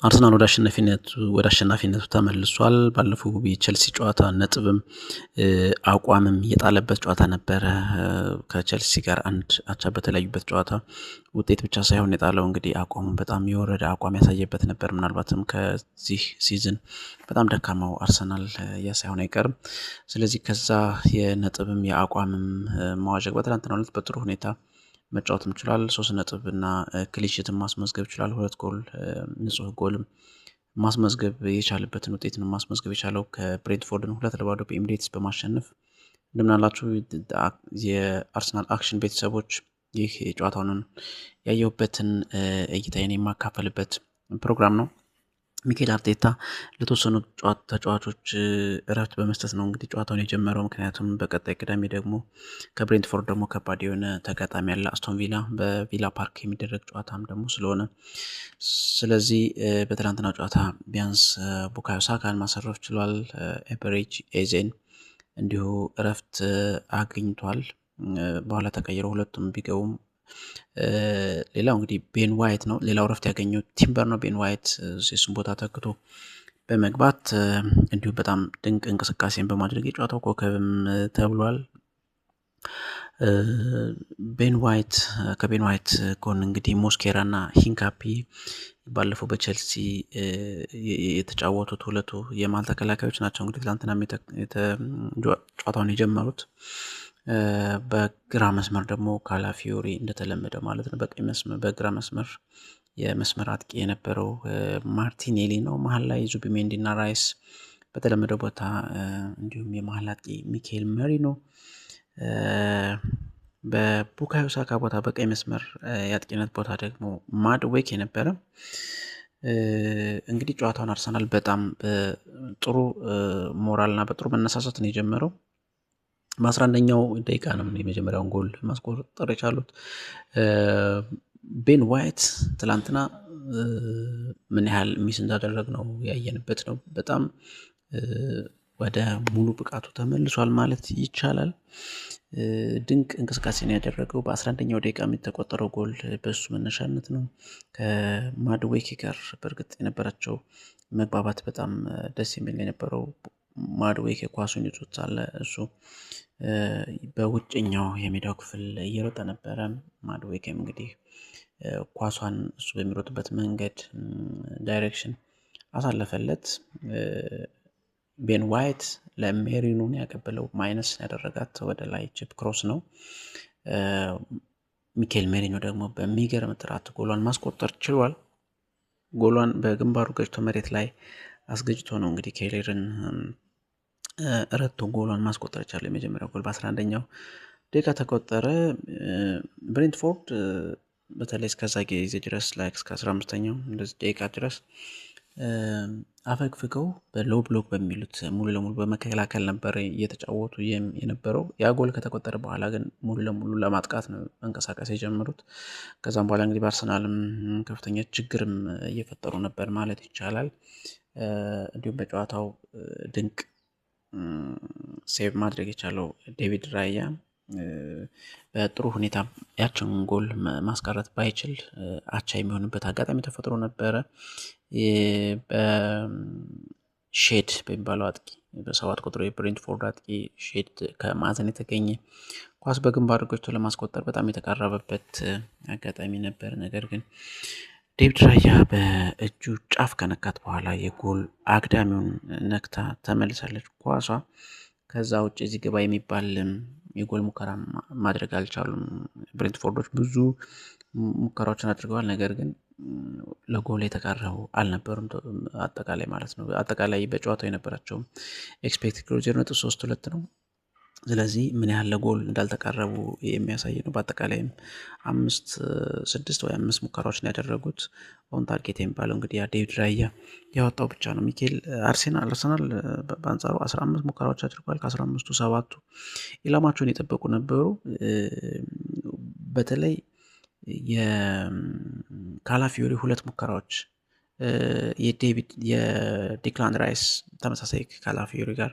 አርሰናል ወደ አሸናፊነቱ ተመልሷል። ባለፈው የቼልሲ ጨዋታ ነጥብም አቋምም የጣለበት ጨዋታ ነበረ። ከቼልሲ ጋር አንድ አቻ በተለያዩበት ጨዋታ ውጤት ብቻ ሳይሆን የጣለው እንግዲህ አቋሙ በጣም የወረደ አቋም ያሳየበት ነበር። ምናልባትም ከዚህ ሲዝን በጣም ደካማው አርሰናል ያ ሳይሆን አይቀርም። ስለዚህ ከዛ የነጥብም የአቋምም መዋዠቅ በትናንትናው ዕለት በጥሩ ሁኔታ መጫወትም ይችላል። 3 ነጥብ እና ክሊንሺትም ማስመዝገብ ይችላል። 2 ጎል ንጹህ ጎልም ማስመዝገብ የቻለበትን ውጤት ነው ማስመዝገብ የቻለው ከብሬንትፎርድን 2-0 በኤሚሬትስ በማሸነፍ። እንደምናላችሁ የአርሰናል አክሽን ቤተሰቦች ይህ የጨዋታውን ያየሁበትን እይታዬን የማካፈልበት ፕሮግራም ነው። ሚኬል አርቴታ ለተወሰኑ ተጫዋቾች እረፍት በመስጠት ነው እንግዲህ ጨዋታውን የጀመረው። ምክንያቱም በቀጣይ ቅዳሜ ደግሞ ከብሬንትፎርድ ደግሞ ከባድ የሆነ ተጋጣሚ ያለ አስቶን ቪላ በቪላ ፓርክ የሚደረግ ጨዋታም ደግሞ ስለሆነ ስለዚህ በትናንትናው ጨዋታ ቢያንስ ቡካዮ ሳካን ማሰረፍ ችሏል። ኤበሬጅ ኤዜን እንዲሁ እረፍት አግኝቷል። በኋላ ተቀይረው ሁለቱም ቢገቡም ሌላው እንግዲህ ቤን ዋይት ነው። ሌላው እረፍት ያገኘው ቲምበር ነው። ቤን ዋይት የሱን ቦታ ተክቶ በመግባት እንዲሁ በጣም ድንቅ እንቅስቃሴን በማድረግ የጨዋታው ኮከብም ተብሏል። ከቤን ዋይት ጎን እንግዲህ ሞስኬራ እና ሂንካፒ ባለፈው በቼልሲ የተጫወቱት ሁለቱ የማል ተከላካዮች ናቸው። እንግዲህ ትናንትና ጨዋታውን የጀመሩት በግራ መስመር ደግሞ ካላፊዮሪ እንደተለመደ ማለት ነው። በግራ መስመር የመስመር አጥቂ የነበረው ማርቲኔሊ ነው። መሀል ላይ ዙቢሜንዲ እና ራይስ በተለመደው ቦታ እንዲሁም የመሀል አጥቂ ሚኬል ሜሪኖ በቡካዮ ሳካ ቦታ በቀይ መስመር የአጥቂነት ቦታ ደግሞ ማድዌክ የነበረ። እንግዲህ ጨዋታውን አርሰናል በጣም ጥሩ ሞራልና በጥሩ መነሳሳት ነው የጀመረው። በ11ኛው ደቂቃ ነው የመጀመሪያውን ጎል ማስቆጠር የቻሉት። ቤን ዋይት ትላንትና ምን ያህል ሚስ እንዳደረግ ነው ያየንበት ነው። በጣም ወደ ሙሉ ብቃቱ ተመልሷል ማለት ይቻላል። ድንቅ እንቅስቃሴ ነው ያደረገው። በ11ኛው ደቂቃ የተቆጠረው ጎል በሱ መነሻነት ነው። ከማድዌክ ጋር በእርግጥ የነበራቸው መግባባት በጣም ደስ የሚል የነበረው። ማድዌክ ኳሱን ይዞታል። እሱ በውጭኛው የሜዳው ክፍል እየሮጠ ነበረ። ማድዌክም እንግዲህ ኳሷን እሱ በሚሮጥበት መንገድ ዳይሬክሽን አሳለፈለት። ቤን ዋይት ለሜሪኖን ያቀበለው ማይነስ ያደረጋት ወደ ላይ ቺፕ ክሮስ ነው። ሚኬል ሜሪኖ ደግሞ በሚገርም ጥራት ጎሏን ማስቆጠር ችሏል። ጎሏን በግንባሩ ገጭቶ መሬት ላይ አስገጭቶ ነው እንግዲህ ኬሌርን ረቶ ጎሏን ማስቆጠር የቻለው። የመጀመሪያው ጎል በ11ኛው ደቂቃ ተቆጠረ። ብሬንትፎርድ በተለይ እስከዛ ጊዜ ድረስ ላይ እስከ 15ኛው እንደዚህ ደቂቃ ድረስ አፈግፍገው በሎው ብሎክ በሚሉት ሙሉ ለሙሉ በመከላከል ነበር እየተጫወቱ የነበረው። ያ ጎል ከተቆጠረ በኋላ ግን ሙሉ ለሙሉ ለማጥቃት ነው መንቀሳቀስ የጀመሩት። ከዛም በኋላ እንግዲህ በአርሰናልም ከፍተኛ ችግርም እየፈጠሩ ነበር ማለት ይቻላል። እንዲሁም በጨዋታው ድንቅ ሴቭ ማድረግ የቻለው ዴቪድ ራያ በጥሩ ሁኔታ ያችን ጎል ማስቀረት ባይችል አቻ የሚሆንበት አጋጣሚ ተፈጥሮ ነበረ። በሼድ በሚባለው አጥቂ በ7 ቁጥር የብሬንትፎርድ አጥቂ ሼድ ከማዕዘን የተገኘ ኳስ በግንባር ገጭቶ ለማስቆጠር በጣም የተቃረበበት አጋጣሚ ነበር። ነገር ግን ዴቪድ ራያ በእጁ ጫፍ ከነካት በኋላ የጎል አግዳሚውን ነክታ ተመልሳለች ኳሷ። ከዛ ውጭ እዚህ ግባ የሚባል የጎል ሙከራ ማድረግ አልቻሉም። ብሬንትፎርዶች ብዙ ሙከራዎችን አድርገዋል። ነገር ግን ለጎል የተቃረቡ አልነበሩም አጠቃላይ ማለት ነው። አጠቃላይ በጨዋታው የነበራቸው ኤክስፔክትድ ጎል 0.32 ነው። ስለዚህ ምን ያህል ለጎል እንዳልተቃረቡ የሚያሳይ ነው። በአጠቃላይም 6 ወይ 5 ሙከራዎችን ያደረጉት ኦን ታርጌት የሚባለው እንግዲህ ዴቪድ ራያ ያወጣው ብቻ ነው። ሚኬል አርሰናል በአንጻሩ 15 ሙከራዎች አድርጓል። ከ15ቱ 7ቱ ኢላማቸውን የጠበቁ ነበሩ። በተለይ የካላፊዮሪ 2 ሙከራዎች የዲክላን ራይስ ተመሳሳይ ካላፊዮሪ ጋር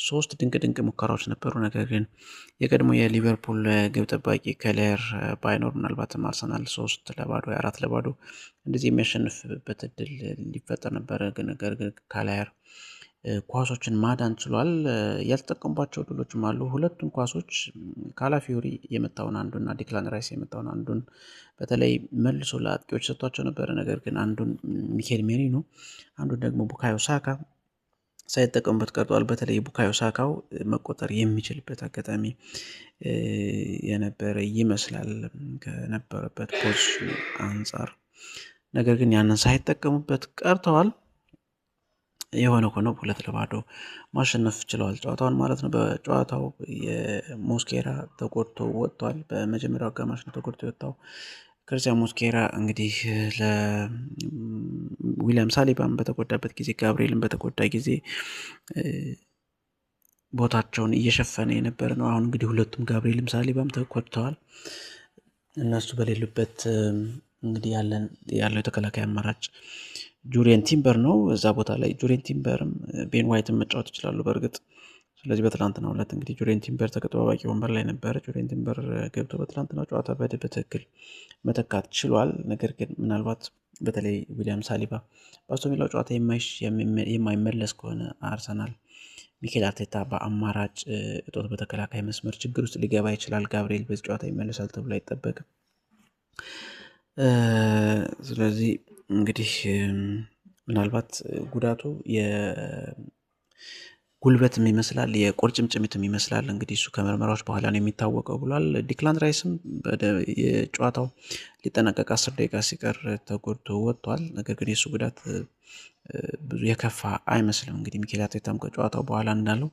3 ድንቅ ሙከራዎች ነበሩ። ነገር ግን የቀድሞ የሊቨርፑል ግብ ጠባቂ ከለር ባይኖር ምናልባትም አርሰናል 3-0 4-0 እንደዚህ የሚያሸንፍበት እድል ሊፈጠር ነበረ። ነገር ግን ከለር ኳሶችን ማዳን ችሏል። ያልተጠቀሙባቸው እድሎችም አሉ። ሁለቱም ኳሶች ካላፊዮሪ የመታውን አንዱና ዲክላን ራይስ የመታውን አንዱን በተለይ መልሶ ለአጥቂዎች ሰጥቷቸው ነበረ። ነገር ግን አንዱን ሚኬል ሜሪኖ አንዱን ደግሞ ቡካዮ ሳካ ሳይጠቀሙበት ቀርጧል። በተለይ ቡካዮ ሳካው መቆጠር የሚችልበት አጋጣሚ የነበረ ይመስላል ከነበረበት ፖዚሽን አንጻር። ነገር ግን ያንን ሳይጠቀሙበት ቀርተዋል። የሆነ ሆኖ 2-0 ማሸነፍ ችለዋል ጨዋታውን ማለት ነው። በጨዋታው የሞስኬራ ተጎድቶ ወጥቷል። በመጀመሪያው አጋማሽ ነው ተጎድቶ የወጣው ክርስቲያን ሞስኬራ። እንግዲህ ለዊሊያም ሳሊባም በተጎዳበት ጊዜ፣ ጋብሪኤልን በተጎዳ ጊዜ ቦታቸውን እየሸፈነ የነበረ ነው። አሁን እንግዲህ ሁለቱም ጋብሪኤልም ሳሊባም ተጎድተዋል። እነሱ በሌሉበት እንግዲህ ያለው የተከላካይ አማራጭ ጁሪየን ቲምበር ነው። እዛ ቦታ ላይ ጁሪየን ቲምበርም ቤን ዋይትን መጫወት ይችላሉ በእርግጥ። ስለዚህ በትላንትናው ዕለት እንግዲህ ጁሪየን ቲምበር ተጠባባቂ ወንበር ላይ ነበረ። ጁሪየን ቲምበር ገብቶ በትላንትናው ጨዋታ በትክክል መተካት ችሏል። ነገር ግን ምናልባት በተለይ ዊሊያም ሳሊባ በአስቶን ቪላው ጨዋታ የማይመለስ ከሆነ አርሰናል ሚኬል አርቴታ በአማራጭ እጦት በተከላካይ መስመር ችግር ውስጥ ሊገባ ይችላል። ጋብሪኤል በዚህ ጨዋታ ይመለሳል ተብሎ አይጠበቅም። ስለዚህ እንግዲህ ምናልባት ጉዳቱ የጉልበትም ይመስላል የቁርጭምጭሚትም ይመስላል። እንግዲህ እሱ ከመርመራዎች በኋላ ነው የሚታወቀው ብሏል። ዲክላን ራይስም የጨዋታው ሊጠናቀቅ 10 ደቂቃ ሲቀር ተጎድቶ ወጥቷል። ነገር ግን የሱ ጉዳት ብዙ የከፋ አይመስልም። እንግዲህ ሚኬል አርቴታም ከጨዋታው በኋላ እንዳለው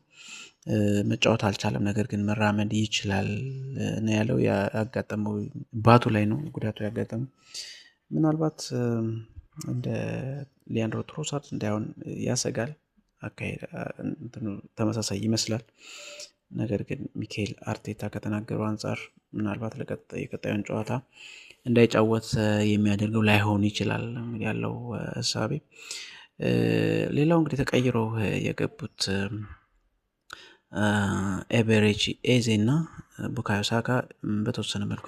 መጫወት አልቻለም፣ ነገር ግን መራመድ ይችላል ነው ያለው። ያጋጠመው ባቱ ላይ ነው ጉዳቱ ያጋጠመው። ምናልባት እንደ ሊያንድሮ ትሮሳርድ እንዳይሆን ያሰጋል። አካሄድ ተመሳሳይ ይመስላል። ነገር ግን ሚኬል አርቴታ ከተናገረው አንጻር ምናልባት የቀጣዩን ጨዋታ እንዳይጫወት የሚያደርገው ላይሆን ይችላል ያለው እሳቤ። ሌላው እንግዲህ ተቀይረው የገቡት ኤቤሬቺ ኤዜ እና ቡካዮ ሳካ በተወሰነ መልኩ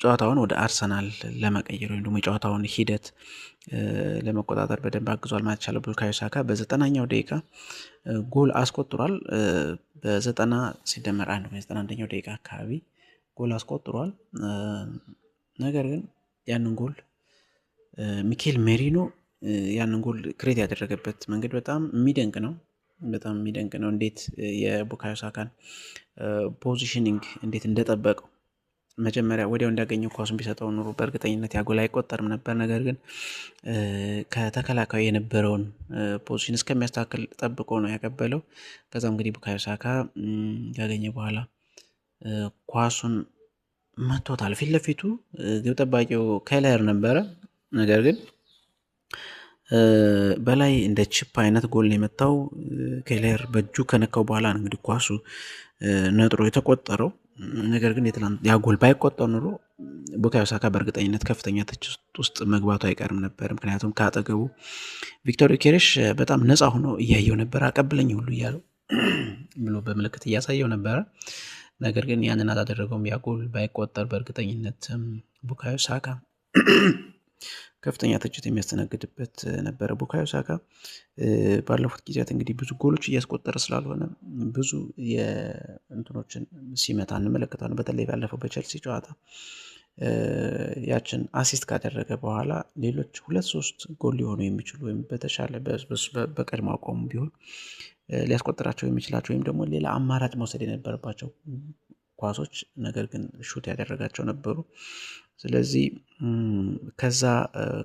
ጨዋታውን ወደ አርሰናል ለመቀየር ወይም ደግሞ የጨዋታውን ሂደት ለመቆጣጠር በደንብ አግዟል ማለት ይቻላል። ቡካዮ ሳካ በ90ኛው ደቂቃ ጎል አስቆጥሯል። በ90 ሲደመር 1 በ91ኛው ደቂቃ አካባቢ ጎል አስቆጥሯል። ነገር ግን ያንን ጎል ሚኬል ሜሪኖ ያንን ጎል ክሬት ያደረገበት መንገድ በጣም የሚደንቅ ነው። እንዴት የቡካዮ ሳካን ፖዚሽኒንግ እንዴት እንደጠበቀው መጀመሪያ ወዲያው እንዳገኘው ኳሱን ቢሰጠው ኑሮ በእርግጠኝነት ያ ጎል አይቆጠርም ነበር። ነገር ግን ከተከላካዩ የነበረውን ፖዚሽን እስከሚያስተካክል ጠብቆ ነው ያቀበለው። ከዛም እንግዲህ ቡካዮ ሳካ ያገኘ በኋላ ኳሱን መቶታል። ፊት ለፊቱ ግብ ጠባቂው ከለር ነበረ። ነገር ግን በላይ እንደ ቺፕ አይነት ጎል ነው የመታው። ከለር በእጁ ከነካው በኋላ ነው እንግዲህ ኳሱ ነጥሮ የተቆጠረው። ነገር ግን ያ ጎል ባይቆጠር ኑሮ ቡካዮ ሳካ በእርግጠኝነት ከፍተኛ ትችት ውስጥ መግባቱ አይቀርም ነበር። ምክንያቱም ከአጠገቡ ቪክቶር ዮኬሬሽ በጣም ነፃ ሆኖ እያየው ነበር። አቀብለኝ ሁሉ እያለው ብሎ በምልክት እያሳየው ነበረ። ነገር ግን ያንን አላደረገውም። ያ ጎል ባይቆጠር በእርግጠኝነት ቡካዮ ሳካ ከፍተኛ ትችት የሚያስተናግድበት ነበረ። ቡካዮ ሳካ ባለፉት ጊዜያት እንግዲህ ብዙ ጎሎች እያስቆጠረ ስላልሆነ ብዙ የእንትኖችን ሲመታ እንመለከታለን። በተለይ ባለፈው በቸልሲ ጨዋታ ያችን አሲስት ካደረገ በኋላ ሌሎች 2-3 ጎል ሊሆኑ የሚችሉ ወይም በተሻለ በቀድሞ አቋሙ ቢሆን ሊያስቆጥራቸው የሚችላቸው ወይም ደግሞ ሌላ አማራጭ መውሰድ የነበረባቸው ኳሶች ነገር ግን ሹት ያደረጋቸው ነበሩ። ስለዚህ ከዛ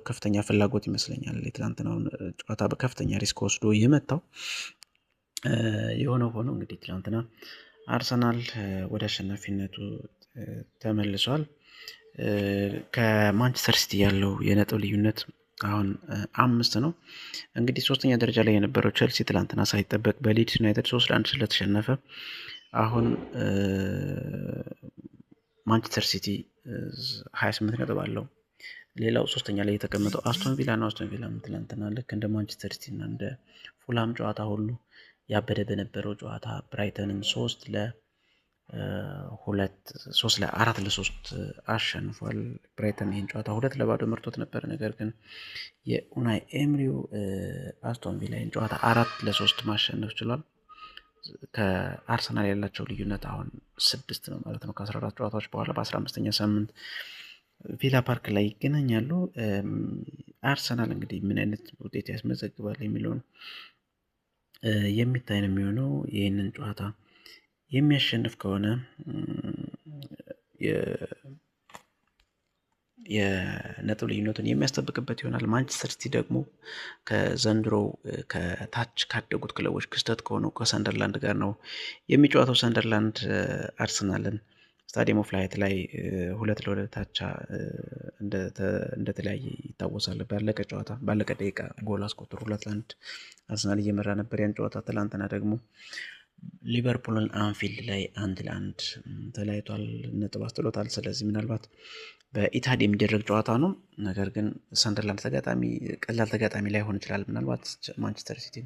ከፍተኛ ፍላጎት ይመስለኛል የትላንትናውን ጨዋታ በከፍተኛ ሪስክ ወስዶ የመታው። የሆነ ሆኖ እንግዲህ ትላንትና አርሰናል ወደ አሸናፊነቱ ተመልሷል። ከማንቸስተር ሲቲ ያለው የነጥብ ልዩነት አሁን 5 ነው። እንግዲህ 3ኛ ደረጃ ላይ የነበረው ቸልሲ ትላንትና ሳይጠበቅ በሊድስ ዩናይትድ 3-1 ስለተሸነፈ አሁን ማንቸስተር ሲቲ 28 ነጥብ አለው። ሌላው ሶስተኛ ላይ የተቀመጠው አስቶን ቪላ ነው። አስቶን ቪላ ትናንትና ልክ እንደ ማንቸስተር ሲቲ እና እንደ ፉላም ጨዋታ ሁሉ ያበደ በነበረው ጨዋታ ብራይተንን 4-3 አሸንፏል። ብራይተን ይህን ጨዋታ 2-0 መርቶት ነበር። ነገር ግን የኡናይ ኤምሪው አስቶን ቪላ ይህን ጨዋታ 4-3 ማሸነፍ ችሏል። ከአርሰናል ያላቸው ልዩነት አሁን 6 ነው ማለት ነው። ከ14 ጨዋታዎች በኋላ በ15ኛ ሳምንት ቪላ ፓርክ ላይ ይገናኛሉ። አርሰናል እንግዲህ ምን አይነት ውጤት ያስመዘግባል የሚለውን የሚታይ ነው የሚሆነው። ይህንን ጨዋታ የሚያሸንፍ ከሆነ የነጥብ ልዩነቱን የሚያስጠብቅበት ይሆናል። ማንቸስተር ሲቲ ደግሞ ከዘንድሮ ከታች ካደጉት ክለቦች ክስተት ከሆነው ከሰንደርላንድ ጋር ነው የሚጫወተው። ሰንደርላንድ አርሰናልን ስታዲየም ኦፍ ላይት ላይ 2-2 አቻ እንደተለያየ ይታወሳል። ባለቀ ደቂቃ ጎል አስቆጥሮ 2-1 አርሰናል እየመራ ነበር ያን ጨዋታ። ትላንትና ደግሞ ሊቨርፑልን አንፊልድ ላይ 1-1 ተለያይቷል፣ ነጥብ አስጥሎታል። ስለዚህ ምናልባት በኢታድ የሚደረግ ጨዋታ ነው። ነገር ግን ሰንደርላንድ ቀላል ተጋጣሚ ላይሆን ይችላል። ምናልባት ማንቸስተር ሲቲ